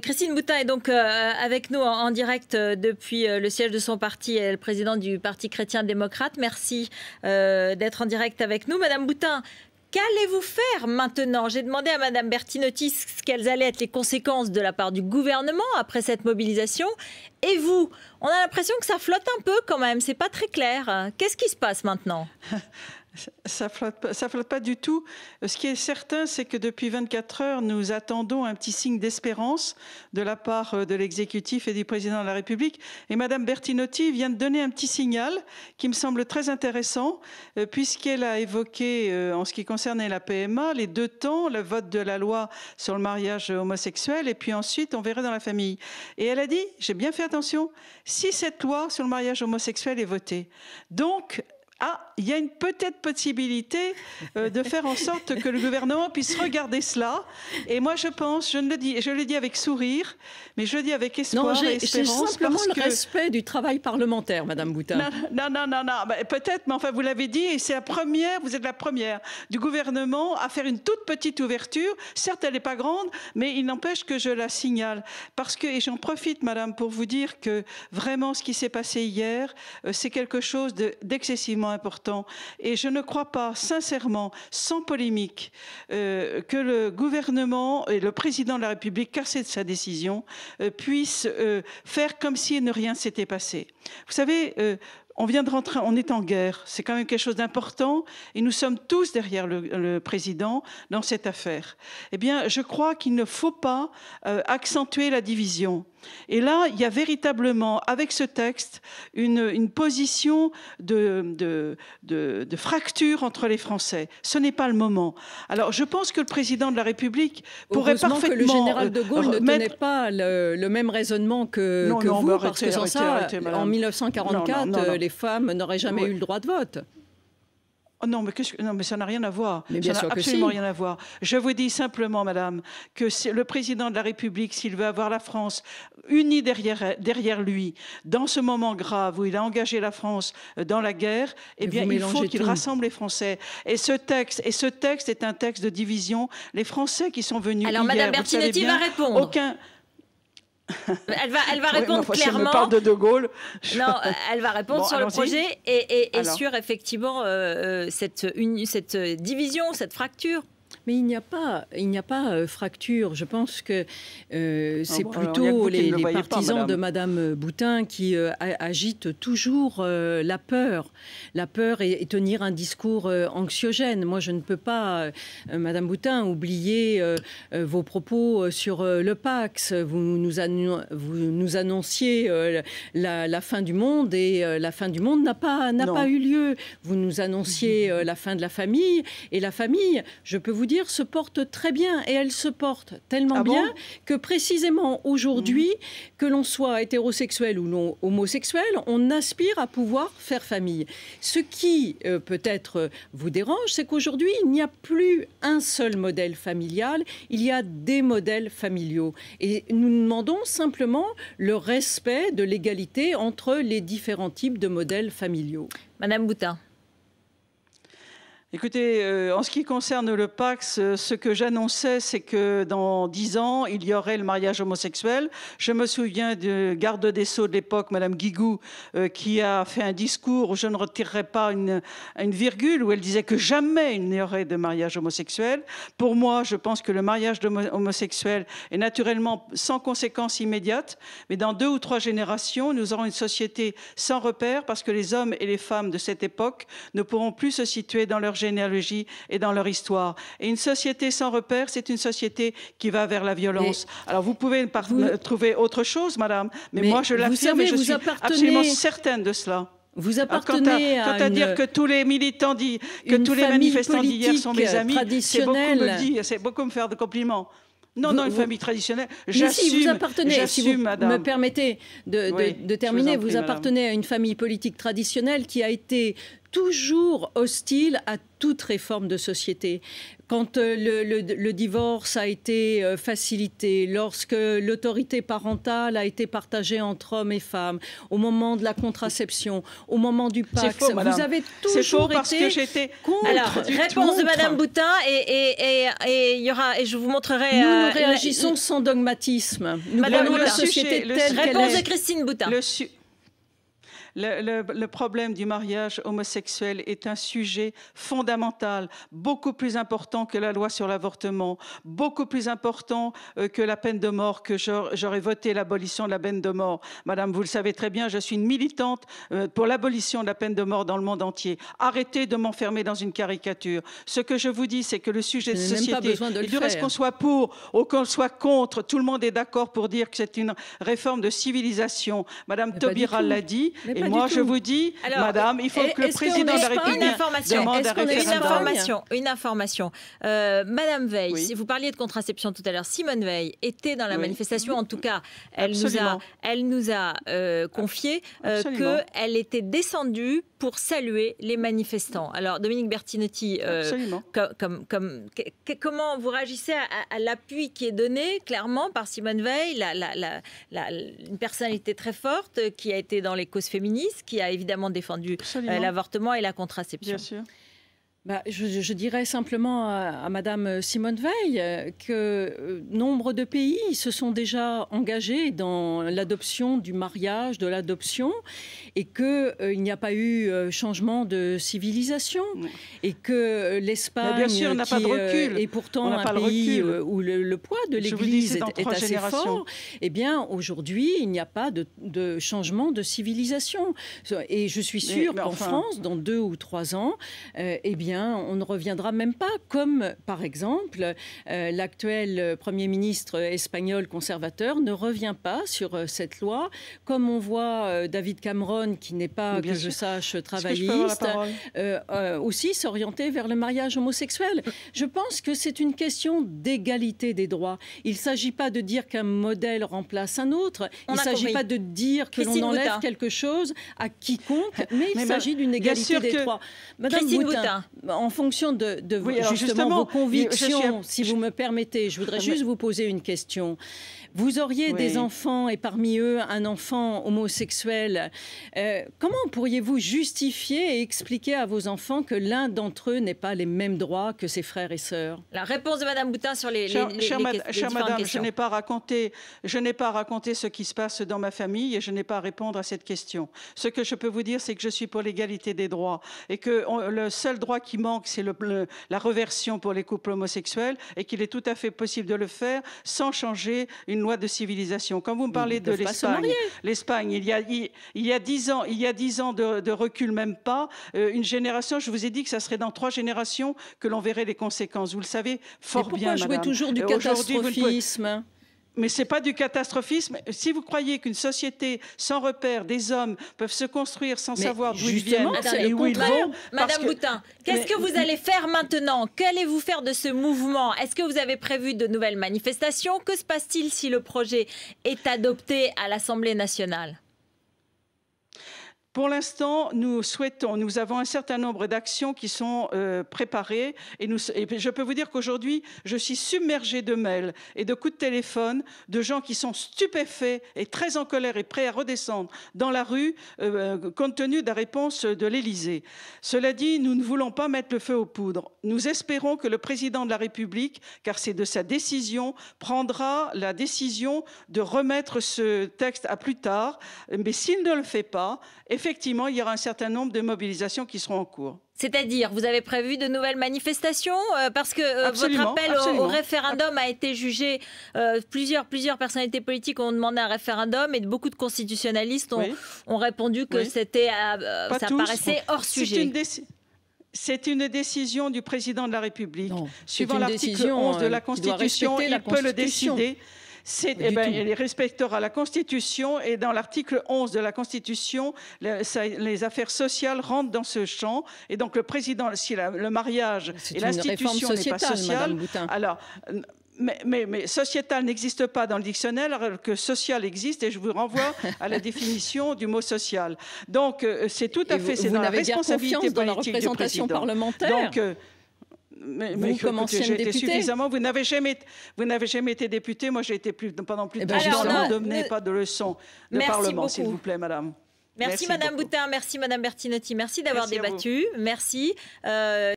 Christine Boutin est donc avec nous en direct depuis le siège de son parti. Elle est présidente du Parti chrétien-démocrate. Merci d'être en direct avec nous. Madame Boutin, qu'allez-vous faire maintenant? J'ai demandé à Madame Bertinotti quelles allaient être les conséquences de la part du gouvernement après cette mobilisation. Et vous, on a l'impression que ça flotte un peu quand même. C'est pas très clair. Qu'est-ce qui se passe maintenant? Ça flotte pas du tout. Ce qui est certain, c'est que depuis 24 heures, nous attendons un petit signe d'espérance de la part de l'exécutif et du président de la République. Et Madame Bertinotti vient de donner un petit signal qui me semble très intéressant, puisqu'elle a évoqué, en ce qui concernait la PMA, les deux temps, le vote de la loi sur le mariage homosexuel, et puis ensuite, on verra dans la famille. Et elle a dit, j'ai bien fait attention, si cette loi sur le mariage homosexuel est votée, donc il y a une peut-être possibilité de faire en sorte que le gouvernement puisse regarder cela. Et moi, je pense, je le dis avec sourire, mais je le dis avec espoir et espérance. C'est simplement le respect du travail parlementaire, Madame Boutin. Non. Peut-être, mais enfin, vous l'avez dit, et c'est la première, vous êtes la première du gouvernement à faire une toute petite ouverture. Certes, elle n'est pas grande, mais il n'empêche que je la signale. Parce que, et j'en profite, Madame, pour vous dire que vraiment, ce qui s'est passé hier, c'est quelque chose d'excessivement important. Et je ne crois pas, sincèrement, sans polémique, que le gouvernement et le président de la République, cassé de sa décision, puissent faire comme si rien s'était passé. Vous savez, on vient de rentrer, on est en guerre, c'est quand même quelque chose d'important et nous sommes tous derrière le président dans cette affaire. Eh bien, je crois qu'il ne faut pas accentuer la division. Et là, il y a véritablement, avec ce texte, une position de fracture entre les Français. Ce n'est pas le moment. Alors, je pense que le président de la République pourrait parfaitement... que le général de Gaulle ne tenait pas le même raisonnement que vous, parce que sans ça, en 1944, les femmes n'auraient jamais eu le droit de vote. Oh non, mais ça n'a rien à voir. Mais bien ça sûr n'a que absolument si. rien à voir. Je vous dis simplement, Madame, que le président de la République, s'il veut avoir la France unie derrière lui, dans ce moment grave où il a engagé la France dans la guerre, eh bien, il faut qu'il rassemble les Français. Et ce texte est un texte de division. Les Français qui sont venus hier, Madame Bertinotti va répondre. Elle va répondre clairement. Si elle me parle de Gaulle. Non, elle va répondre sur le projet et sur effectivement cette division, cette fracture. Mais il n'y a pas fracture. Je pense que c'est plutôt les partisans de Madame Boutin qui agitent toujours la peur et tenir un discours anxiogène. Moi, je ne peux pas, Madame Boutin, oublier vos propos sur le Pax. Vous nous annonciez la fin du monde et la fin du monde n'a pas eu lieu. Vous nous annonciez la fin de la famille et la famille, je peux vous dire, se porte très bien et elle se porte tellement bien que précisément aujourd'hui, que l'on soit hétérosexuel ou non homosexuel, on aspire à pouvoir faire famille. Ce qui peut-être vous dérange, c'est qu'aujourd'hui, il n'y a plus un seul modèle familial, il y a des modèles familiaux. Et nous demandons simplement le respect de l'égalité entre les différents types de modèles familiaux. Madame Boutin. Écoutez, en ce qui concerne le Pax, ce que j'annonçais, c'est que dans 10 ans, il y aurait le mariage homosexuel. Je me souviens de garde des Sceaux de l'époque, Madame Guigou, qui a fait un discours où je ne retirerai pas une virgule, où elle disait que jamais il n'y aurait de mariage homosexuel. Pour moi, je pense que le mariage homosexuel est naturellement sans conséquence immédiate, mais dans 2 ou 3 générations, nous aurons une société sans repère parce que les hommes et les femmes de cette époque ne pourront plus se situer dans leur généalogie et dans leur histoire. Et une société sans repère, c'est une société qui va vers la violence. Alors vous pouvez trouver autre chose, Madame, mais moi je l'affirme et je suis absolument certaine de cela. Vous appartenez à dire que tous les militants que tous les manifestants d'hier sont mes amis, c'est beaucoup me dire, c'est beaucoup me faire de compliments. Non, une famille traditionnelle. J'assume, si vous appartenez, si vous madame. me permettez de terminer, vous appartenez à une famille politique traditionnelle qui a été toujours hostile à toute réforme de société. Quand le divorce a été facilité, lorsque l'autorité parentale a été partagée entre hommes et femmes, au moment de la contraception, au moment du Pacs, vous avez toujours été contre. Alors, réponse de Madame Boutin et je vous montrerai. Nous réagissons sans dogmatisme. Nous prenons la société telle qu'elle est. Réponse de Christine Boutin. Le problème du mariage homosexuel est un sujet fondamental, beaucoup plus important que la loi sur l'avortement, beaucoup plus important que la peine de mort, que j'aurais voté l'abolition de la peine de mort. Madame, vous le savez très bien, je suis une militante pour l'abolition de la peine de mort dans le monde entier. Arrêtez de m'enfermer dans une caricature. Ce que je vous dis, c'est que le sujet de société, et du reste qu'on soit pour ou qu'on soit contre, tout le monde est d'accord pour dire que c'est une réforme de civilisation. Madame Taubira l'a dit. Et moi, je vous dis, madame, il faut que le président de la République demande un référendum. Une information. Madame Veil, si vous parliez de contraception tout à l'heure, Simone Veil était dans la manifestation, en tout cas, elle nous a confié qu'elle était descendue pour saluer les manifestants. Alors, Dominique Bertinotti, comment vous réagissez à l'appui qui est donné, clairement, par Simone Veil, une personnalité très forte qui a été dans les causes féministes, qui a évidemment défendu l'avortement et la contraception. Bien sûr. Je dirais simplement à Madame Simone Veil que nombre de pays se sont déjà engagés dans l'adoption du mariage, de l'adoption, et qu'il n'y a pas eu changement de civilisation, et que l'Espagne, qui est pourtant un pays où le poids de l'Église est assez fort, eh bien aujourd'hui il n'y a pas de changement de civilisation. Et je suis sûre qu'en France, dans 2 ou 3 ans, eh bien on ne reviendra même pas, comme par exemple l'actuel Premier ministre espagnol conservateur ne revient pas sur cette loi, comme on voit David Cameron, qui n'est pas, que je sache, travailliste, aussi s'orienter vers le mariage homosexuel. Je pense que c'est une question d'égalité des droits. Il ne s'agit pas de dire qu'un modèle remplace un autre, il ne s'agit pas de dire que l'on enlève quelque chose à quiconque, mais il s'agit d'une égalité des droits. Madame Boutin, en fonction de justement vos convictions, si vous me permettez, je voudrais juste vous poser une question. Vous auriez des enfants et parmi eux un enfant homosexuel. Comment pourriez-vous justifier et expliquer à vos enfants que l'un d'entre eux n'ait pas les mêmes droits que ses frères et sœurs? La réponse de Madame Boutin sur les chère Madame, questions. Je n'ai pas raconté ce qui se passe dans ma famille et je n'ai pas à répondre à cette question. Ce que je peux vous dire, c'est que je suis pour l'égalité des droits et que le seul droit qui manque, c'est la reversion pour les couples homosexuels et qu'il est tout à fait possible de le faire sans changer une loi de civilisation. Quand vous me parlez de l'Espagne, il y a 10 ans de recul, même pas, une génération, je vous ai dit que ça serait dans 3 générations que l'on verrait les conséquences. Vous le savez fort bien, madame. Pourquoi jouer toujours du catastrophisme? Mais ce n'est pas du catastrophisme. Si vous croyez qu'une société sans repère, des hommes peuvent se construire sans savoir d'où ils viennent et où ils vont... Madame Boutin, qu'est-ce que vous allez faire maintenant? Qu'allez-vous faire de ce mouvement? Est-ce que vous avez prévu de nouvelles manifestations? Que se passe-t-il si le projet est adopté à l'Assemblée nationale? Pour l'instant, nous avons un certain nombre d'actions qui sont préparées et je peux vous dire qu'aujourd'hui, je suis submergée de mails et de coups de téléphone de gens qui sont stupéfaits et très en colère et prêts à redescendre dans la rue compte tenu de la réponse de l'Élysée. Cela dit, nous ne voulons pas mettre le feu aux poudres. Nous espérons que le président de la République, car c'est de sa décision, prendra la décision de remettre ce texte à plus tard. Mais s'il ne le fait pas, effectivement, il y aura un certain nombre de mobilisations qui seront en cours. C'est-à-dire, vous avez prévu de nouvelles manifestations? Parce que votre appel au référendum a été jugé. Plusieurs personnalités politiques ont demandé un référendum et beaucoup de constitutionnalistes ont répondu que ça paraissait hors sujet. C'est une décision du président de la République. Suivant l'article 11 de la Constitution, il peut le décider. Il respectera la Constitution et dans l'article 11 de la Constitution, les affaires sociales rentrent dans ce champ. Et donc le président, si le mariage et l'institution n'est pas sociale, alors... Mais sociétal n'existe pas dans le dictionnaire, alors que social existe, et je vous renvoie à la définition du mot social. Donc, c'est tout à fait, c'est dans la responsabilité politique dans la représentation parlementaire. Donc, mais comme ancienne députée, suffisamment. Vous n'avez jamais été député. Moi, j'ai été pendant plus de 10 ans. Ne donnez pas de leçons de Parlement, s'il vous plaît, madame. Merci Madame Boutin, merci Madame Bertinotti, merci d'avoir débattu. Merci.